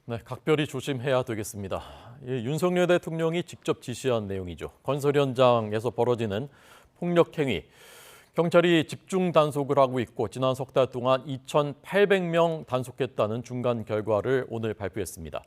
네, 각별히 조심해야 되겠습니다. 윤석열 대통령이 직접 지시한 내용이죠. 건설 현장에서 벌어지는 폭력 행위. 경찰이 집중 단속을 하고 있고 지난 석 달 동안 2,800명 단속했다는 중간 결과를 오늘 발표했습니다.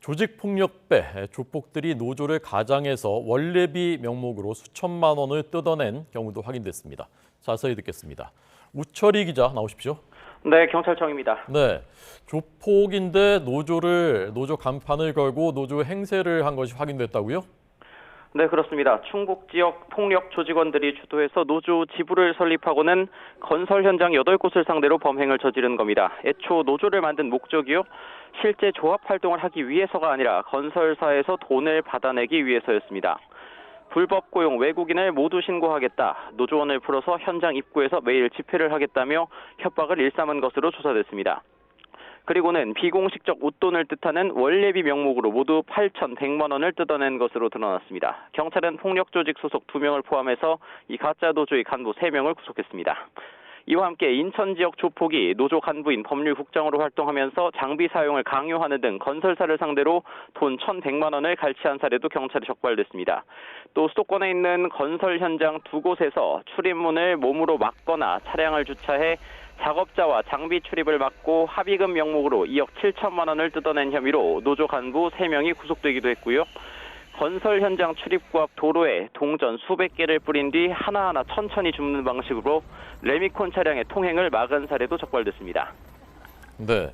조직폭력배 조폭들이 노조를 가장해서 원래비 명목으로 수천만 원을 뜯어낸 경우도 확인됐습니다. 자세히 듣겠습니다. 우철희 기자 나오십시오. 네, 경찰청입니다. 네, 조폭인데 노조 간판을 걸고 노조 행세를 한 것이 확인됐다고요? 네, 그렇습니다. 충북 지역 폭력 조직원들이 주도해서 노조 지부를 설립하고는 건설 현장 8곳을 상대로 범행을 저지른 겁니다. 애초 노조를 만든 목적이요, 실제 조합 활동을 하기 위해서가 아니라 건설사에서 돈을 받아내기 위해서였습니다. 불법 고용 외국인을 모두 신고하겠다, 노조원을 풀어서 현장 입구에서 매일 집회를 하겠다며 협박을 일삼은 것으로 조사됐습니다. 그리고는 비공식적 웃돈을 뜻하는 원래비 명목으로 모두 8,100만 원을 뜯어낸 것으로 드러났습니다. 경찰은 폭력 조직 소속 2명을 포함해서 이 가짜 노조의 간부 3명을 구속했습니다. 이와 함께 인천 지역 조폭이 노조 간부인 법률국장으로 활동하면서 장비 사용을 강요하는 등 건설사를 상대로 돈 1,100만 원을 갈취한 사례도 경찰에 적발됐습니다. 또 수도권에 있는 건설 현장 2곳에서 출입문을 몸으로 막거나 차량을 주차해 작업자와 장비 출입을 막고 합의금 명목으로 2억 7천만 원을 뜯어낸 혐의로 노조 간부 3명이 구속되기도 했고요. 건설 현장 출입구 앞 도로에 동전 수백 개를 뿌린 뒤 하나하나 천천히 줍는 방식으로 레미콘 차량의 통행을 막은 사례도 적발됐습니다. 네,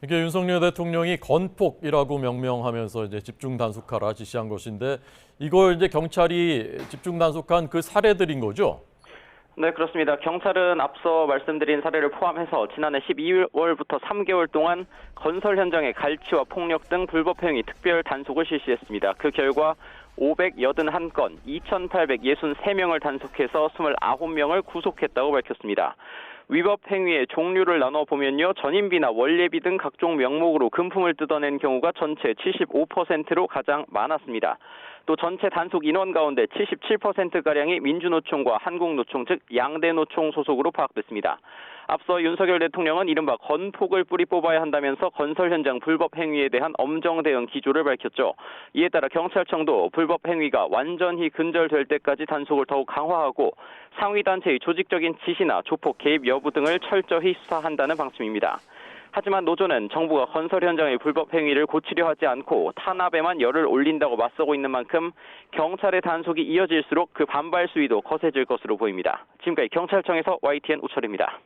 이게 윤석열 대통령이 건폭이라고 명명하면서 이제 집중 단속하라 지시한 것인데 이걸 이제 경찰이 집중 단속한 그 사례들인 거죠? 네, 그렇습니다. 경찰은 앞서 말씀드린 사례를 포함해서 지난해 12월부터 3개월 동안 건설 현장의 갈취와 폭력 등 불법 행위 특별 단속을 실시했습니다. 그 결과 581건, 2,863명을 단속해서 29명을 구속했다고 밝혔습니다. 위법 행위의 종류를 나눠보면요, 전인비나 원래비 등 각종 명목으로 금품을 뜯어낸 경우가 전체 75%로 가장 많았습니다. 또 전체 단속 인원 가운데 77%가량이 민주노총과 한국노총, 즉 양대 노총 소속으로 파악됐습니다. 앞서 윤석열 대통령은 이른바 건폭을 뿌리 뽑아야 한다면서 건설 현장 불법 행위에 대한 엄정 대응 기조를 밝혔죠. 이에 따라 경찰청도 불법 행위가 완전히 근절될 때까지 단속을 더욱 강화하고 상위단체의 조직적인 지시나 조폭 개입 여부 등을 철저히 수사한다는 방침입니다. 하지만 노조는 정부가 건설 현장의 불법 행위를 고치려 하지 않고 탄압에만 열을 올린다고 맞서고 있는 만큼 경찰의 단속이 이어질수록 그 반발 수위도 거세질 것으로 보입니다. 지금까지 경찰청에서 YTN 우철입니다.